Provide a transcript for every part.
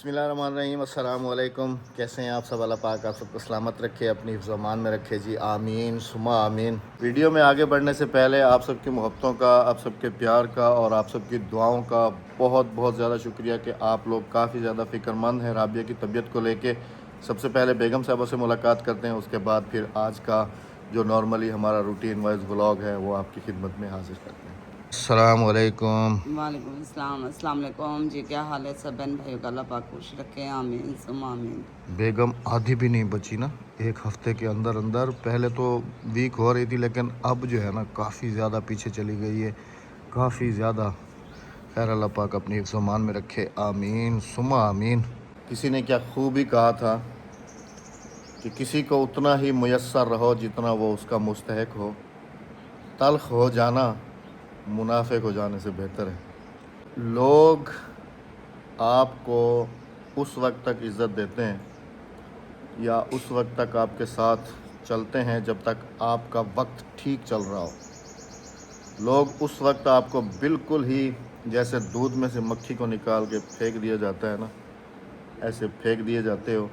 बिस्मिल्लाहिर्रहमानिर्रहीम। अस्सलाम वालेकुम। कैसे हैं आप सब? अल्लाह पाक आप सबको सलामत रखे, अपनी हिफ्ज़ अमान में रखे जी, आमीन सुमा आमीन। वीडियो में आगे बढ़ने से पहले आप सबकी मोहब्बतों का, आप सबके प्यार का और आप सबकी दुआओं का बहुत बहुत ज़्यादा शुक्रिया कि आप लोग काफ़ी ज़्यादा फ़िक्रमंद हैं राबिया की तबीयत को लेके। सबसे पहले बेगम साहबा से मुलाकात करते हैं, उसके बाद फिर आज का जो नॉर्मली हमारा रूटीन वाइज व्लॉग है वो आपकी खिदमत में हाजिर करते हैं। अस्सलाम वालेकुम। वालेकुम अस्सलाम। अस्सलाम वालेकुम जी, क्या हाल है सब बहन भाइयों का? अल्लाह पाक खुश रखे, आमीन सुम आमीन। बेगम आधी भी नहीं बची ना, एक हफ्ते के अंदर अंदर। पहले तो वीक हो रही थी लेकिन अब जो है ना काफ़ी ज़्यादा पीछे चली गई है, काफ़ी ज़्यादा। खैर अल्लाह पाक अपनी हिफ्ज़ अमान में रखे, आमीन सुमा आमीन। किसी ने क्या खूब ही कहा था कि किसी को उतना ही मुयस्सर रहो जितना वो उसका मुस्तहक हो। तल्ख हो जाना मुनाफिक हो जाने से बेहतर है। लोग आपको उस वक्त तक इज़्ज़त देते हैं या उस वक्त तक आपके साथ चलते हैं जब तक आपका वक्त ठीक चल रहा हो। लोग उस वक्त आपको बिल्कुल ही जैसे दूध में से मक्खी को निकाल के फेंक दिया जाता है ना, ऐसे फेंक दिए जाते हो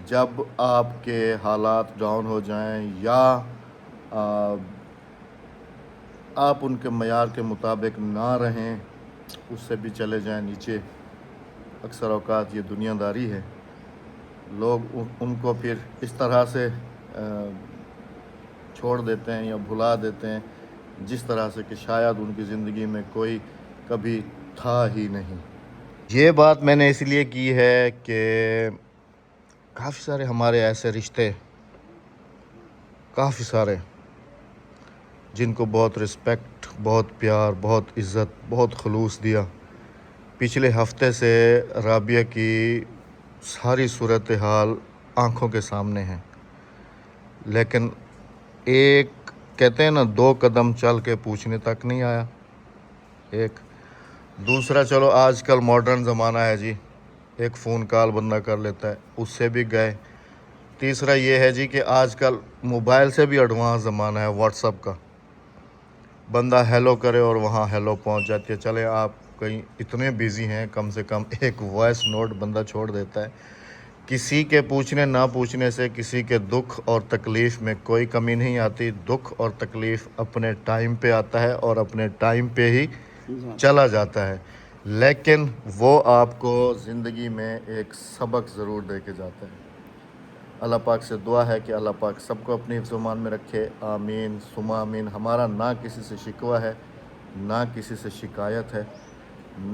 जब आपके हालात डाउन हो जाएं या आ, आप उनके मयार के मुताबिक ना रहें, उससे भी चले जाएं नीचे। अक्सर औक़ात ये दुनियादारी है। लोग उनको फिर इस तरह से छोड़ देते हैं या भुला देते हैं जिस तरह से कि शायद उनकी ज़िंदगी में कोई कभी था ही नहीं। ये बात मैंने इसलिए की है कि काफ़ी सारे हमारे ऐसे रिश्ते, काफ़ी सारे जिनको बहुत रिस्पेक्ट, बहुत प्यार, बहुत इज़्ज़त, बहुत खलूस दिया, पिछले हफ्ते से राबिया की सारी सूरत हाल आँखों के सामने है। लेकिन एक कहते हैं ना, 2 कदम चल के पूछने तक नहीं आया। एक दूसरा, चलो आजकल मॉडर्न ज़माना है जी, एक फ़ोन कॉल बंदा कर लेता है, उससे भी गए। तीसरा ये है जी कि आजकल मोबाइल से भी एडवांस ज़माना है, व्हाट्सअप का। बंदा हेलो करे और वहाँ हेलो पहुँच जाती है। चले आप कहीं इतने बिज़ी हैं, कम से कम एक वॉइस नोट बंदा छोड़ देता है। किसी के पूछने ना पूछने से किसी के दुख और तकलीफ़ में कोई कमी नहीं आती। दुख और तकलीफ़ अपने टाइम पे आता है और अपने टाइम पे ही चला जाता है, लेकिन वो आपको ज़िंदगी में एक सबक ज़रूर दे के जाता है। अल्लाह पाक से दुआ है कि अल्लाह पाक सबको अपनी हिफ्ज़ अमान में रखे, आमीन सुमा आमीन। हमारा ना किसी से शिकवा है, ना किसी से शिकायत है,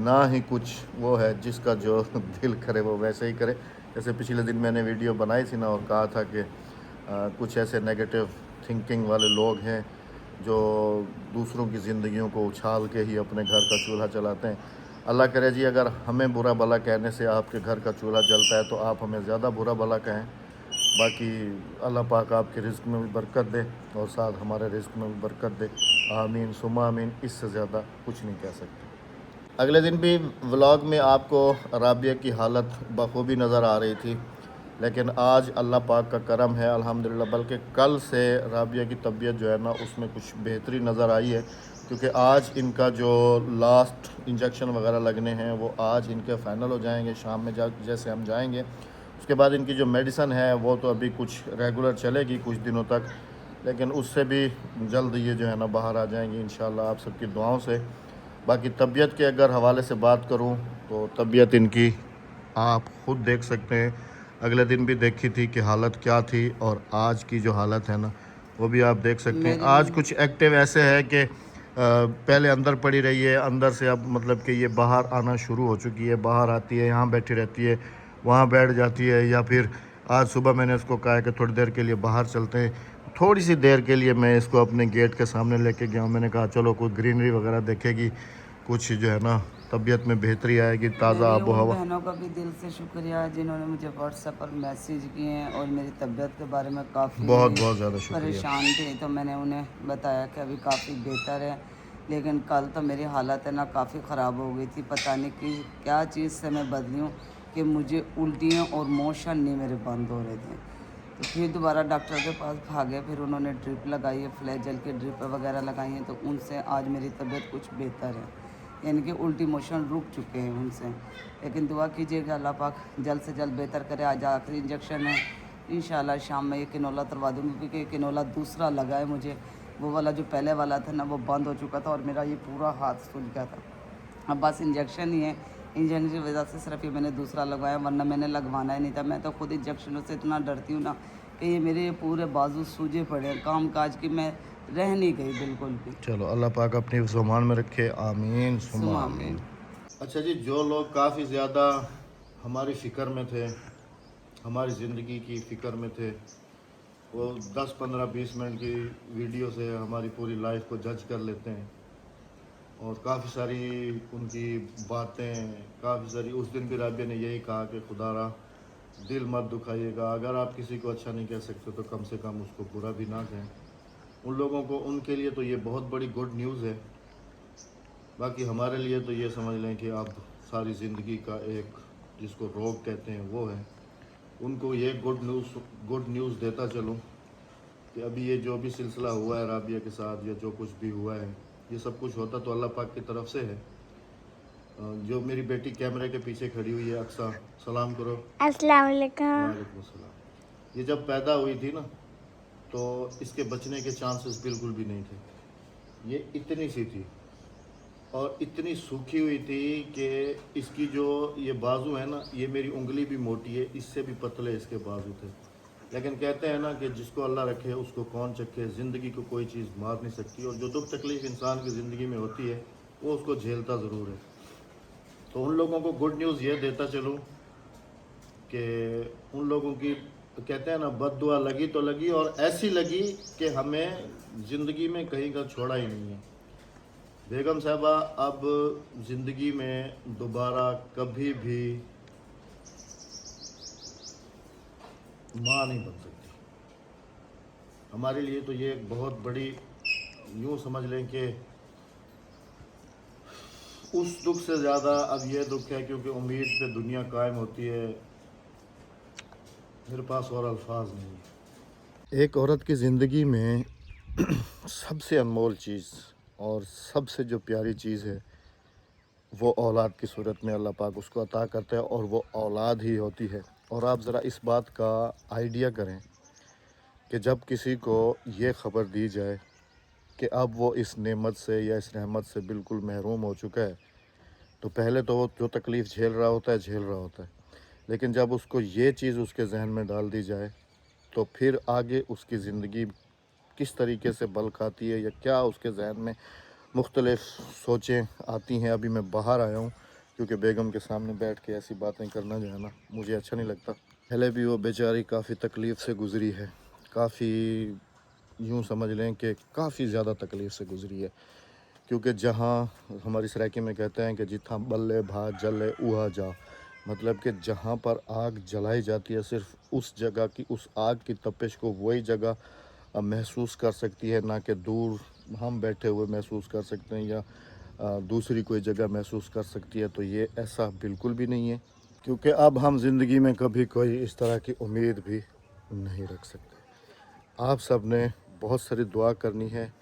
ना ही कुछ वो है जिसका जो दिल करे वो वैसे ही करे। जैसे पिछले दिन मैंने वीडियो बनाई थी ना और कहा था कि कुछ ऐसे नेगेटिव थिंकिंग वाले लोग हैं जो दूसरों की ज़िंदगियों को उछाल के ही अपने घर का चूल्हा चलाते हैं। अल्लाह करे जी अगर हमें बुरा भला कहने से आपके घर का चूल्हा जलता है तो आप हमें ज़्यादा बुरा भला कहें। बाकी अल्लाह पाक आपके रिज़्क़ में भी बरकत दे और साथ हमारे रिज़्क़ में भी बरकत दे, आमीन सुमा आमीन। इससे ज़्यादा कुछ नहीं कह सकते। अगले दिन भी व्लॉग में आपको राबिया की हालत बखूबी नज़र आ रही थी, लेकिन आज अल्लाह पाक का करम है अल्हम्दुलिल्लाह। बल्कि कल से राबिया की तबीयत जो है ना उसमें कुछ बेहतरी नज़र आई है, क्योंकि आज इनका जो लास्ट इंजेक्शन वगैरह लगने हैं वो आज इनके फ़ाइनल हो जाएंगे। शाम में जैसे हम जाएंगे उसके बाद इनकी जो मेडिसन है वो तो अभी कुछ रेगुलर चलेगी कुछ दिनों तक, लेकिन उससे भी जल्द ये जो है ना बाहर आ जाएंगी इंशाल्लाह आप सबकी दुआओं से। बाकी तबीयत के अगर हवाले से बात करूं तो तबीयत इनकी आप ख़ुद देख सकते हैं। अगले दिन भी देखी थी कि हालत क्या थी और आज की जो हालत है ना वो भी आप देख सकते हैं। आज कुछ एक्टिव ऐसे है कि पहले अंदर पड़ी रही है, अंदर से अब मतलब कि ये बाहर आना शुरू हो चुकी है। बाहर आती है, यहाँ बैठी रहती है, वहाँ बैठ जाती है, या फिर आज सुबह मैंने उसको कहा कि थोड़ी देर के लिए बाहर चलते हैं। थोड़ी सी देर के लिए मैं इसको अपने गेट के सामने लेके गया हूँ। मैंने कहा चलो कुछ ग्रीनरी वगैरह देखेगी, कुछ जो है ना तबीयत में बेहतरी आएगी, ताज़ा मेरी आबो उन हवा। बहनों का भी दिल से शुक्रिया जिन्होंने मुझे व्हाट्सएप पर मैसेज किए हैं और मेरी तबीयत के बारे में काफ़ी बहुत बहुत ज़्यादा शुक्रिया। परेशान थे, तो मैंने उन्हें बताया कि अभी काफ़ी बेहतर है। लेकिन कल तो मेरी हालत है ना काफ़ी ख़राब हो गई थी। पता नहीं कि क्या चीज़ से मैं बदली हूँ कि मुझे उल्टियाँ और मोशन नहीं मेरे बंद हो रहे थे। तो फिर दोबारा डॉक्टर के पास भागे, फिर उन्होंने ड्रिप लगाई है, फ्लैगेल की ड्रिप वगैरह लगाई हैं, तो उनसे आज मेरी तबीयत कुछ बेहतर है। यानी कि उल्टी मोशन रुक चुके हैं उनसे। लेकिन दुआ कीजिएगा अल्लाह पाक जल्द से जल्द बेहतर करे। आज आखिरी इंजेक्शन है, इंशाल्लाह शाम में ये किनोला करवा दूँगी, क्योंकि ये किनोला दूसरा लगा है मुझे। वो वाला जो पहले वाला था ना वो बंद हो चुका था और मेरा ये पूरा हाथ सूज गया था। अब बस इंजेक्शन ही है, इंजेक्शन की वजह से सिर्फ ये मैंने दूसरा लगवाया, वरना मैंने लगवाना ही नहीं था। मैं तो खुद इंजेक्शनों से इतना डरती हूँ ना कि ये मेरे पूरे बाजू सूजे पड़े हैं, काम काज की मैं रह नहीं गई बिल्कुल भी। चलो अल्लाह पाक अपनी ज़ुबान में रखे, आमीन सुम्मा सुमा आमीन। आमीन। अच्छा जी, जो लोग काफ़ी ज़्यादा हमारी फ़िक्र में थे, हमारी ज़िंदगी की फ़िक्र में थे, वो 10 15 20 मिनट की वीडियो से हमारी पूरी लाइफ को जज कर लेते हैं। और काफ़ी सारी उनकी बातें, काफ़ी सारी, उस दिन भी राबिया ने यही कहा कि खुदारा दिल मत दुखाइएगा, अगर आप किसी को अच्छा नहीं कह सकते तो कम से कम उसको बुरा भी ना कहें। उन लोगों को, उनके लिए तो ये बहुत बड़ी गुड न्यूज़ है। बाकी हमारे लिए तो ये समझ लें कि अब सारी ज़िंदगी का एक, जिसको रोग कहते हैं, वो है। उनको ये गुड न्यूज़ देता चलूँ कि अभी ये जो भी सिलसिला हुआ है राबिया के साथ, या जो कुछ भी हुआ है, ये सब कुछ होता तो अल्लाह पाक की तरफ से है। जो मेरी बेटी कैमरे के पीछे खड़ी हुई है, अक्सा, सलाम करो। अस्सलाम वालेकुम। वालेकुम सलाम। ये जब पैदा हुई थी ना, तो इसके बचने के चांसेस बिल्कुल भी नहीं थे। ये इतनी सी थी और इतनी सूखी हुई थी कि इसकी जो ये बाजू है ना, ये मेरी उंगली भी मोटी है, इससे भी पतले इसके बाजू थे। लेकिन कहते हैं ना कि जिसको अल्लाह रखे उसको कौन चखे, ज़िंदगी को कोई चीज़ मार नहीं सकती, और जो दुख तकलीफ़ इंसान की ज़िंदगी में होती है वो उसको झेलता ज़रूर है। तो उन लोगों को गुड न्यूज़ ये देता चलूँ कि उन लोगों की, तो कहते हैं ना, बद्दुआ लगी तो लगी, और ऐसी लगी कि हमें ज़िंदगी में कहीं का छोड़ा ही नहीं है। बेगम साहबा अब ज़िंदगी में दोबारा कभी भी माँ नहीं बन सकती। हमारे लिए तो ये एक बहुत बड़ी, यूँ समझ लें कि उस दुख से ज़्यादा अब ये दुख है, क्योंकि उम्मीद पे दुनिया कायम होती है। मेरे पास और अल्फाज नहीं है। एक औरत की ज़िंदगी में सबसे अनमोल चीज़ और सबसे जो प्यारी चीज़ है, वो औलाद की सूरत में अल्लाह पाक उसको अता करता है, और वो औलाद ही होती है। और आप ज़रा इस बात का आइडिया करें कि जब किसी को ये ख़बर दी जाए कि अब वो इस नेमत से या इस रहमत से बिल्कुल महरूम हो चुका है, तो पहले तो वो जो तकलीफ़ झेल रहा होता है। लेकिन जब उसको ये चीज़ उसके जहन में डाल दी जाए, तो फिर आगे उसकी ज़िंदगी किस तरीके से बल खाती है, या क्या उसके जहन में मुख्तलिफ़ सोचें आती हैं। अभी मैं बाहर आया हूँ, क्योंकि बेगम के सामने बैठ के ऐसी बातें करना जो है ना, मुझे अच्छा नहीं लगता। पहले भी वो बेचारी काफ़ी तकलीफ़ से गुज़री है, काफ़ी, यूँ समझ लें कि काफ़ी ज़्यादा तकलीफ़ से गुज़री है। क्योंकि जहाँ हमारी सराइकी में कहते हैं कि जिथा बल्ले भा जले उहा जा, मतलब कि जहाँ पर आग जलाई जाती है, सिर्फ उस जगह की, उस आग की तपिश को वही जगह महसूस कर सकती है, ना कि दूर हम बैठे हुए महसूस कर सकते हैं, या दूसरी कोई जगह महसूस कर सकती है। तो ये ऐसा बिल्कुल भी नहीं है, क्योंकि अब हम ज़िंदगी में कभी कोई इस तरह की उम्मीद भी नहीं रख सकते। आप सब ने बहुत सारी दुआ करनी है,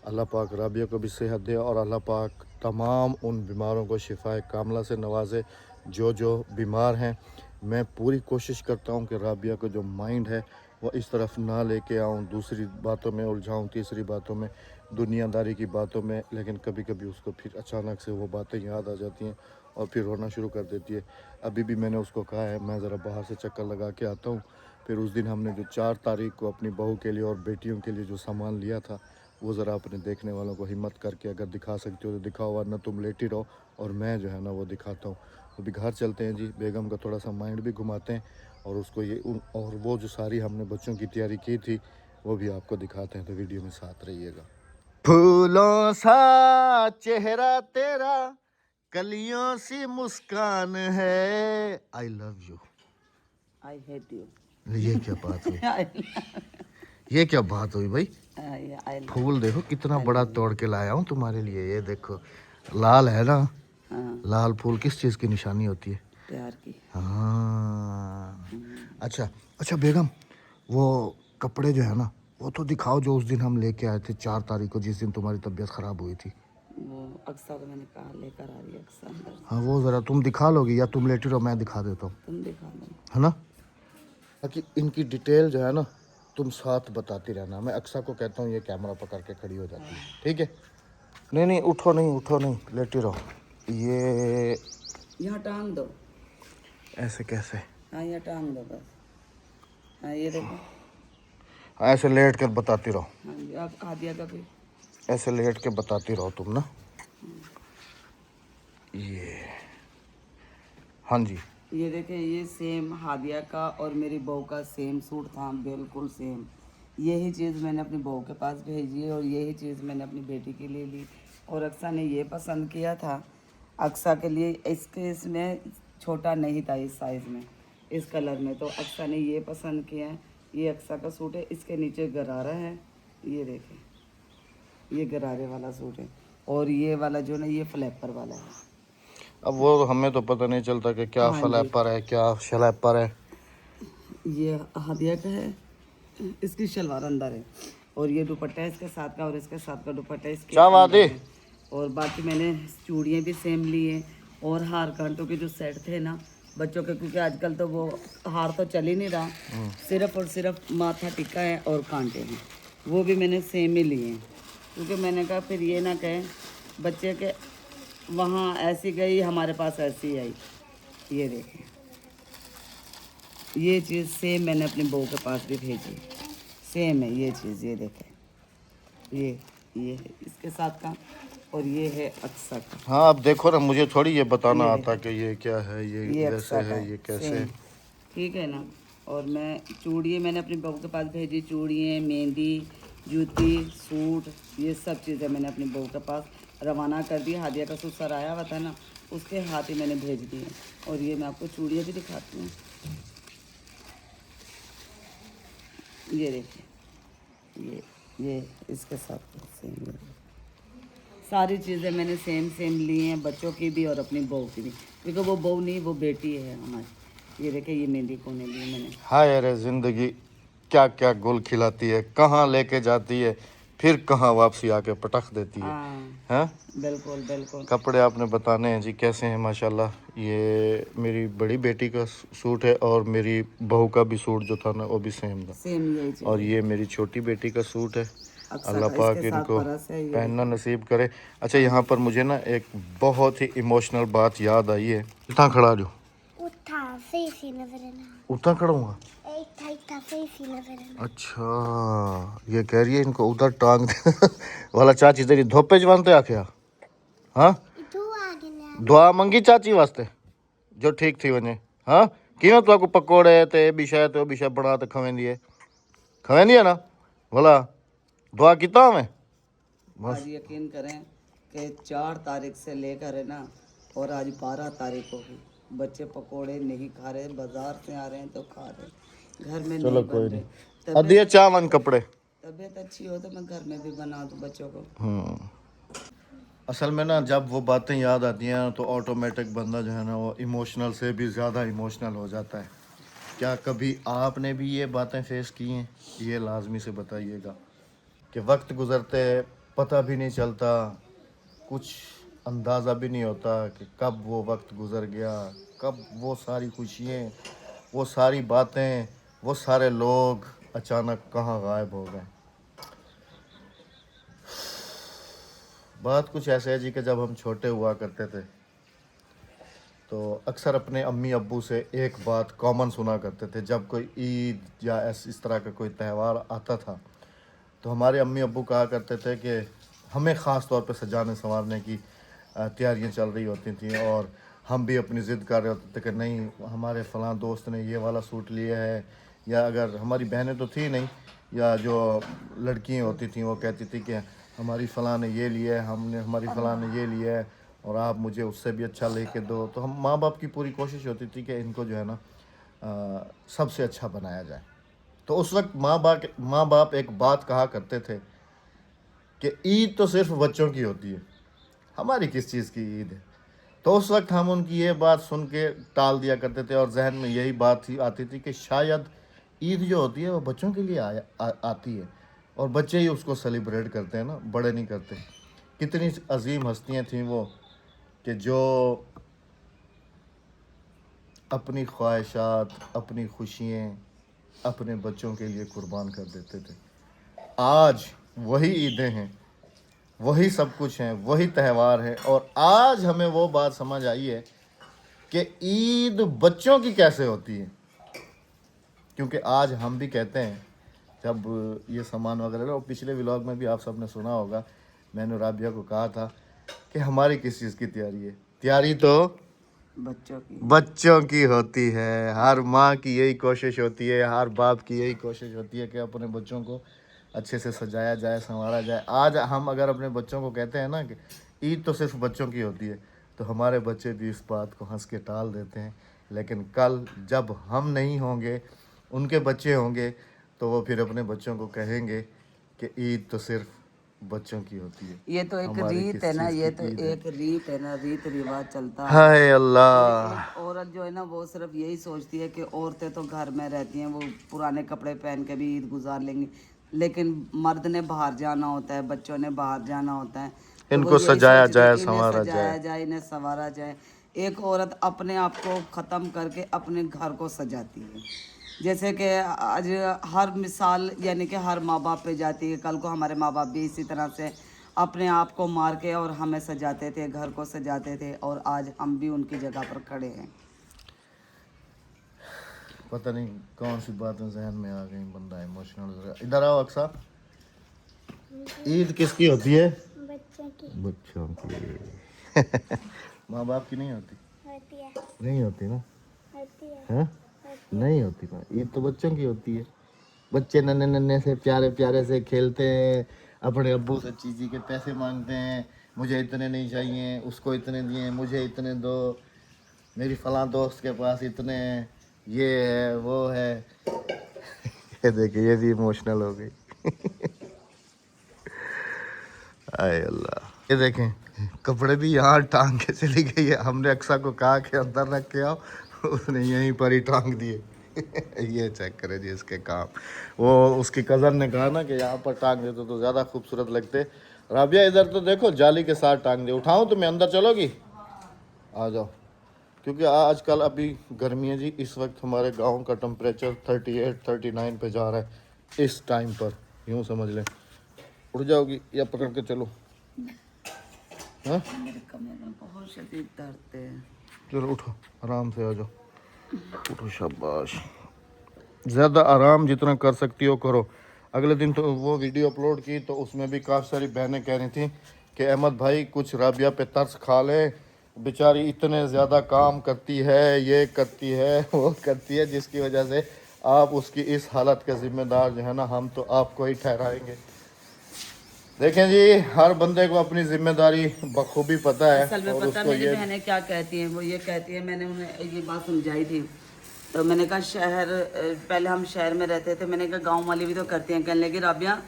अल्लाह पाक राबिया को भी सेहत दे, और अल्लाह पाक तमाम उन बीमारों को शिफाए कामला से नवाजे जो बीमार हैं। मैं पूरी कोशिश करता हूं कि राबिया को जो माइंड है वो इस तरफ ना लेके आऊं, दूसरी बातों में उलझाऊं, तीसरी बातों में, दुनियादारी की बातों में। लेकिन कभी कभी उसको फिर अचानक से वो बातें याद आ जाती हैं और फिर रोना शुरू कर देती है। अभी भी मैंने उसको कहा है मैं ज़रा बाहर से चक्कर लगा के आता हूँ। फिर उस दिन हमने जो 4 तारीख को अपनी बहू के लिए और बेटियों के लिए जो सामान लिया था, वो ज़रा अपने देखने वालों को हिम्मत करके अगर दिखा सकते हो तो दिखाओ, वरना तुम लेटी रहो और मैं जो है ना वो दिखाता हूँ। अभी घर चलते हैं जी, बेगम का थोड़ा सा माइंड भी घुमाते हैं, और उसको ये और वो जो सारी हमने बच्चों की तैयारी की थी वो भी आपको दिखाते हैं। तो वीडियो में साथ रहिएगा। फूलों सा चेहरा तेरा, कलियों सी मुस्कान है, I love you. I hate you. ये क्या बात हुई, ये क्या बात हुई भाई? फूल देखो कितना बड़ा तोड़ के लाया हूँ तुम्हारे लिए, ये देखो लाल है ना। हाँ, लाल फूल किस चीज़ की निशानी होती है? प्यार की। हाँ, अच्छा बेगम, वो कपड़े जो है ना वो तो दिखाओ, जो उस दिन हम लेके आए थे 4 तारीख को, जिस दिन तुम्हारी तबीयत ख़राब हुई थी। वो अक्सा को मैंने कहा लेकर आ रही है अक्सा अंदर से। हाँ वो ज़रा तुम दिखा लोगी या तुम लेटी रहो, मैं दिखा देता हूँ, तुम दिखा दो। है ना। ताकि इनकी डिटेल जो है ना तुम साथ बताती रहना। मैं अक्सा को कहता हूँ ये कैमरा पकड़ के खड़ी हो जाती है, ठीक है। नहीं नहीं उठो नहीं, उठो नहीं, लेटी रहो। ये यहाँ टांग दो। ऐसे कैसे? हाँ यहाँ टांग दो बस। हाँ ये देखो। ऐसे लेट कर बताती रहो, हाँ जी आप हादिया का भी। ऐसे लेट के बताती रहो तुम ना। ये हाँ जी, ये देखें, ये सेम हादिया का और मेरी बहू का सेम सूट था, बिल्कुल सेम। यही चीज़ मैंने अपनी बहू के पास भेजी है और यही चीज़ मैंने अपनी बेटी के लिए ली। और अक्सा ने ये पसंद किया था अक्सा के लिए, इसके इसमें छोटा नहीं था इस साइज़ में, इस कलर में, तो अक्सा ने ये पसंद किया है। ये अक्सा का सूट है, इसके नीचे गरारा है, ये देखें, ये गरारे वाला सूट है। और ये वाला जो ना ये फ्लैपर वाला है। अब वो हमें तो पता नहीं चलता कि क्या हाँ जी। फ्लैपर है क्या शलैपर है। ये हादिया का है, इसकी शलवार अंदर है और ये दुपट्टा है इसके साथ का और इसके साथ का दुपट्टा इसके क्या बात अंदर है? और बाकी मैंने चूड़ियाँ भी सेम ली हैं और हार कांटों के जो सेट थे ना बच्चों के, क्योंकि आजकल तो वो हार तो चल ही नहीं रहा, सिर्फ और सिर्फ माथा टिक्का है और कांटे हैं, वो भी मैंने सेम ही लिए हैं। क्योंकि मैंने कहा फिर ये ना कहें बच्चे के वहाँ ऐसी गई हमारे पास ऐसी आई। ये देखें, ये चीज़ सेम मैंने अपनी बहू के पास भी भेजी, सेम है ये चीज़। ये देखें, ये है इसके साथ का और ये है अक्सा का। हाँ अब देखो ना, मुझे थोड़ी ये बताना ये आता कि ये क्या है, ये अक्सा वैसे का है, ये कैसे है। सेम, ठीक है ना। और मैं चूड़ियाँ मैंने अपनी बहू के पास भेजी, चूड़ियाँ, मेहंदी, जूती, सूट, ये सब चीज़ें मैंने अपनी बहू के पास रवाना कर दी। हादिया का सूट सर आया हुआ था ना, उसके हाथ ही मैंने भेज दिए। और ये मैं आपको चूड़ियाँ भी दिखाती हूँ, ये देखिए, ये इसके साथ सेम। सारी चीज़ें मैंने सेम सेम ली हैं, बच्चों की भी और अपनी बहू की भी, क्योंकि वो बहू नहीं वो बेटी है हमारी। ये देखिए, ये मेहंदी कोने ली मैंने। हाय अरे ज़िंदगी क्या क्या गुल खिलाती है, कहाँ लेके जाती है फिर कहाँ वापसी आके पटक देती है। हाँ हैं बिल्कुल बिल्कुल। कपड़े आपने बताने हैं जी कैसे हैं माशाल्लाह। ये मेरी बड़ी बेटी का सूट है और मेरी बहू का भी सूट जो था ना वो भी सेम था। सेम यही चीज़ और है। ये मेरी छोटी बेटी का सूट है, अक्सा अल्लाह का पाक इसके साथ इनको परस है, ये पहनना देखिए। नसीब करे। अच्छा यहाँ पर मुझे ना एक बहुत ही इमोशनल बात याद आई है। इतना खड़ा जो उठा फेसी नजर ना उतना खड़ा हुआ। एक था फेसी नजर ना अच्छा ये कह रही है इनको उधर टांग दे वाला चाची तेरी धोपे जवानते आख्या। हाँ तू आगे ना दुआ मंगी चाची वास्ते जो ठीक थी वने। हाँ किवें तो पकोड़े ते भी शायद तो भी शायद बना ते खवेंदी है ना भला दुआ किता हमें बस। आज यकीन करें कि 4 तारीख से लेकर है ना, और आज 12 तारीख होगी, बच्चे पकोड़े नहीं खा रहे, बाजार से आ रहे हैं तो खा रहे, घर में चलो नहीं कोई बन नहीं, रहे। अदिए चावन कपड़े। तबीयत अच्छी हो तो मैं घर में भी बना दूँ बच्चों को। असल में ना जब वो बातें याद आती हैं तो ऑटोमेटिक बंदा जो है ना वो इमोशनल से भी ज़्यादा इमोशनल हो जाता है। क्या कभी आपने भी ये बातें फेस की हैं? ये लाजमी से बताइएगा कि वक्त गुज़रते पता भी नहीं चलता, कुछ अंदाज़ा भी नहीं होता कि कब वो वक्त गुज़र गया, कब वो सारी खुशियाँ, वो सारी बातें, वो सारे लोग अचानक कहाँ गायब हो गए। बात कुछ ऐसे है जी कि जब हम छोटे हुआ करते थे तो अक्सर अपने अम्मी अब्बू से एक बात कॉमन सुना करते थे। जब कोई ईद या इस तरह का कोई त्यौहार आता था तो हमारे अम्मी अब्बू कहा करते थे कि हमें ख़ास तौर पे सजाने संवारने की तैयारियां चल रही होती थी और हम भी अपनी ज़िद कर रहे होते थे कि नहीं हमारे फ़लाँ दोस्त ने ये वाला सूट लिया है, या अगर हमारी बहनें तो थी नहीं या जो लड़कियां होती थी वो कहती थी कि हमारी फ़लाँ ने ये लिया है, हमने हमारी फ़लाँ ने ये लिया है और आप मुझे उससे भी अच्छा लेके दो। तो हम माँ बाप की पूरी कोशिश होती थी कि इनको जो है ना सबसे अच्छा बनाया जाए। तो उस वक्त माँ बाप एक बात कहा करते थे कि ईद तो सिर्फ बच्चों की होती है, हमारी किस चीज़ की ईद है। तो उस वक्त हम उनकी ये बात सुन के टाल दिया करते थे और जहन में यही बात ही आती थी कि शायद ईद जो होती है वो बच्चों के लिए आती है और बच्चे ही उसको सेलिब्रेट करते हैं ना, बड़े नहीं करते। कितनी अजीम हस्तियाँ थीं वो कि जो अपनी ख्वाहिशात, अपनी खुशियाँ अपने बच्चों के लिए कुर्बान कर देते थे। आज वही ईदें हैं, वही सब कुछ हैं, वही त्यौहार हैं, और आज हमें वो बात समझ आई है कि ईद बच्चों की कैसे होती है। क्योंकि आज हम भी कहते हैं, जब ये सामान वगैरह, और पिछले व्लॉग में भी आप सबने सुना होगा, मैंने राबिया को कहा था कि हमारी किस चीज़ की तैयारी है। तैयारी तो बच्चों की होती है। हर माँ की यही कोशिश होती है, हर बाप की यही कोशिश होती है कि अपने बच्चों को अच्छे से सजाया जाए, संवारा जाए। आज हम अगर अपने बच्चों को कहते हैं ना कि ईद तो सिर्फ बच्चों की होती है, तो हमारे बच्चे भी इस बात को हंस के टाल देते हैं। लेकिन कल जब हम नहीं होंगे, उनके बच्चे होंगे, तो वो फिर अपने बच्चों को कहेंगे कि ईद तो सिर्फ बच्चों की होती है। ये तो एक हमारी रीत किस है ना, चीज़ ये की तो ईद है? एक रीत है ना, रीत रिवाज चलता है। हाय अल्लाह। एक औरत जो है ना, वो सिर्फ यही सोचती है कि औरतें तो घर में रहती हैं, वो पुराने कपड़े पहन के भी ईद गुजार लेंगी, लेकिन मर्द ने बाहर जाना होता है, बच्चों ने बाहर जाना होता है, तो वो इनको यही सजाया सोचती है, जाए, इन्हें संवारा सजाया जाए। जाए, इन्हें संवारा जाए। एक औरत अपने आप को ख़त्म करके अपने घर को सजाती है। जैसे कि आज हर मिसाल यानी कि हर माँ बाप पे जाती है, कल को हमारे माँ बाप भी इसी तरह से अपने आप को मार के और हमें सजाते थे, घर को सजाते थे, और आज हम भी उनकी जगह पर खड़े हैं। पता नहीं कौन सी बातें जहन में आ गई, बंदा इमोशनल। इधर आओ अक्सा। ईद किसकी होती है? बच्चों की बच्चों की। माँ बाप की नहीं होती? होती है, नहीं होती ना? होती है, हैं? नहीं होती ना। ईद तो बच्चों की होती है। बच्चे नन्हे नन्हे से प्यारे प्यारे से खेलते हैं, अपने अब्बू से चीज़ी के पैसे मांगते हैं, मुझे इतने नहीं चाहिए, उसको इतने दिए, मुझे इतने दो, मेरी फलां दोस्त के पास इतने हैं, ये है वो है। ये देखिए, ये भी इमोशनल हो गई। आय अल्लाह। ये देखें, कपड़े भी यहाँ टांग के चली गई है। हमने अक्सा को कहा कि अंदर रख के आओ, उसने यहीं पर ही टांग दिए। ये चेक करें जी इसके काम। वो उसकी कज़न ने कहा ना कि यहाँ पर टांग देते तो ज़्यादा खूबसूरत लगते। राबिया इधर तो देखो, जाली के साथ टांग दे। उठाऊँ तुम्हें, अंदर चलोगी? आ जाओ। क्योंकि आजकल अभी गर्मी है जी, इस वक्त हमारे गांव का टेम्परेचर 38-39 पे जा रहा है इस टाइम पर, यूँ समझ लें। उड़ जाओगी या पकड़ के चलो? हाँ, मेरे कमर में बहुत शदीद दर्द है। चलो उठो, आराम से आ जाओ। उठो, शाबाश। ज़्यादा आराम जितना कर सकती हो करो। अगले दिन तो वो वीडियो अपलोड की, तो उसमें भी काफ़ी सारी बहनें कह रही थी कि अहमद भाई कुछ राबिया पे तरस खा ले, बेचारी इतने ज़्यादा काम करती है, ये करती है, वो करती है, जिसकी वजह से आप उसकी इस हालत के ज़िम्मेदार जो है ना, हम तो आपको ही ठहराएंगे। देखें जी, हर बंदे को अपनी जिम्मेदारी बखूबी पता है। असल में और पता उसको मेरी ये बहनें क्या कहती हैं, वो ये कहती है, मैंने उन्हें ये बात समझाई थी, तो मैंने कहा पहले हम शहर में रहते थे, मैंने कहा गांव वाली भी तो करती हैं। कहने लगी राबिया,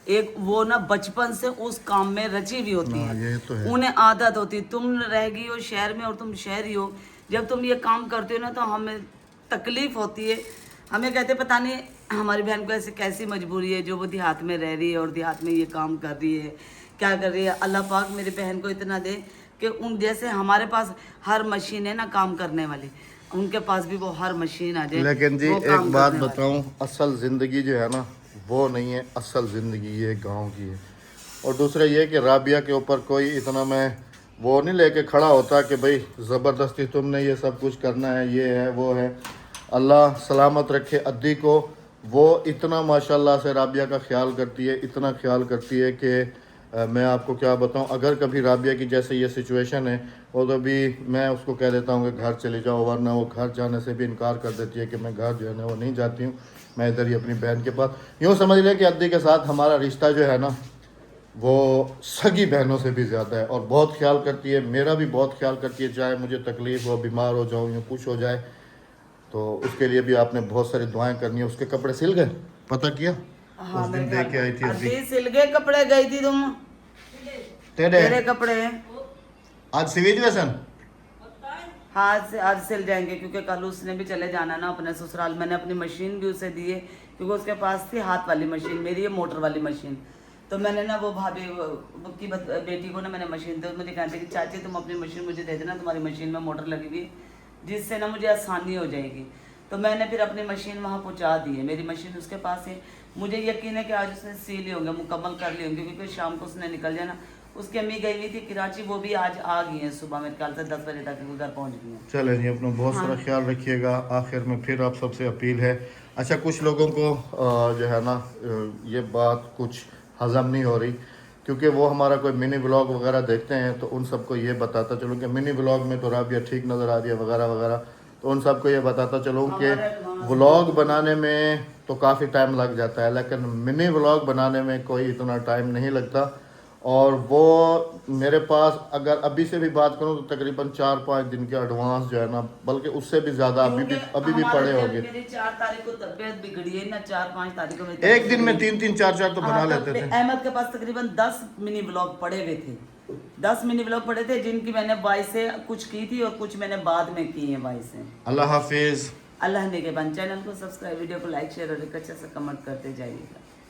एक वो ना बचपन से उस काम में रची हुई होती हाँ, ये तो है, है। उन्हें आदत होती है। तुम रह गई हो शहर में और तुम शहरी हो, जब तुम ये काम करते हो ना तो हमें तकलीफ होती है। हमें कहते पता नहीं हमारी बहन को ऐसे कैसी मजबूरी है जो वो देहात में रह रही है और देहात में ये काम कर रही है, क्या कर रही है। अल्लाह पाक मेरी बहन को इतना दे कि उन जैसे हमारे पास हर मशीन है ना काम करने वाली, उनके पास भी वो हर मशीन आ जाए। लेकिन जी वो एक काम बात करने वाली। बताऊं, असल ज़िंदगी जो है ना, वो नहीं है असल ज़िंदगी, ये गांव की है। और दूसरा ये कि राबिया के ऊपर कोई इतना मैं वो नहीं लेके खड़ा होता कि भाई ज़बरदस्ती तुमने ये सब कुछ करना है, ये है वो है। अल्लाह सलामत रखे अद्दी को। वो इतना माशाल्लाह से राबिया का ख्याल करती है, इतना ख्याल करती है कि मैं आपको क्या बताऊं। अगर कभी राबिया की जैसे ये सिचुएशन है, वो तो भी मैं उसको कह देता हूँ कि घर चले जाओ, वरना वो घर जाने से भी इनकार कर देती है कि मैं घर जो है ना वो नहीं जाती हूँ, मैं इधर ही अपनी बहन के पास। यूँ समझ लें कि अद्दी के साथ हमारा रिश्ता जो है ना, वो सगी बहनों से भी ज़्यादा है। और बहुत ख्याल करती है, मेरा भी बहुत ख्याल करती है, चाहे मुझे तकलीफ़ हो, बीमार हो जाऊँ या कुछ हो जाए, तो उसके लिए भी आपने बहुत सारी दुआएं करनी है। उसके कपड़े सिल गए, पता किया? हाँ, उस दिन दे के आई थी अद्दी। अद्दी सिल गए कपड़े, गई थी तुम, तेरे तेरे कपड़े आज सिविज वैसन हाँ आज सिल जाएंगे, क्योंकि कल उसने भी चले जाना ना अपने ससुराल। मैंने अपनी मशीन भी उसे दी है, क्योंकि उसके पास थी हाथ वाली मशीन, मेरी है मोटर वाली मशीन। تو میں نے نا وہ بھابھی کی بیٹی کو نا میں نے مشین دے مجھے کہتے کہ چاچی تم اپنی مشین مجھے دے دینا, تمہاری مشین میں موٹر لگی ہوئی جس سے نا مجھے آسانی ہو جائے گی. تو میں نے پھر اپنی مشین وہاں پہنچا دی ہے, میری مشین اس کے پاس ہے. مجھے یقین ہے کہ آج اس نے سی لی ہوں گے, مکمل کر لی ہوں گے, کیونکہ شام کو اس نے نکل جانا. اس کی امی گئی ہوئی تھی کراچی, وہ بھی آج آ گئی ہیں صبح, میرے خیال سے 10 بجے تک وہ گھر پہنچ گئی ہیں. چلیں جی, اپنا بہت سارا خیال رکھیے گا. آخر میں پھر آپ سب سے اپیل ہے, اچھا کچھ لوگوں کو جو ہے نا یہ بات کچھ ہضم نہیں ہو رہی, کیونکہ وہ ہمارا کوئی منی بلاگ وغیرہ دیکھتے ہیں تو ان سب کو یہ بتاتا چلوں کہ منی بلاگ میں تو رابعہ ٹھیک نظر آ رہی ہے وغیرہ وغیرہ. تو ان سب کو یہ بتاتا چلوں کہ بلاگ بنانے میں تو کافی ٹائم لگ جاتا ہے, لیکن منی بلاگ بنانے میں کوئی اتنا ٹائم نہیں لگتا. اور وہ میرے پاس اگر ابھی سے بھی بات کروں تو تقریباً 4-5 دن کے ایڈوانس جو ہے نا, بلکہ اس سے بھی زیادہ ابھی بھی پڑے ہوگے. میری 4 تاریخ کو طبیعت بگڑی ہے نا, 4-5 تاریخ کو ایک دن میں 3-3 4-4 تو بنا لیتے تھے. احمد کے پاس تقریباً 10 منی بلاگ پڑے ہوئے تھے, 10 منی بلاگ پڑے تھے, جن کی میں نے وائس سے کچھ کی تھی اور کچھ میں نے بعد میں کی ہیں وائس سے. اللہ حافظ. اللہ نے کے بن چینل کو سبسکرائب, ویڈیو کو لائک شیئر اور ایک اچھا سا کمنٹ کرتے جائیے گا.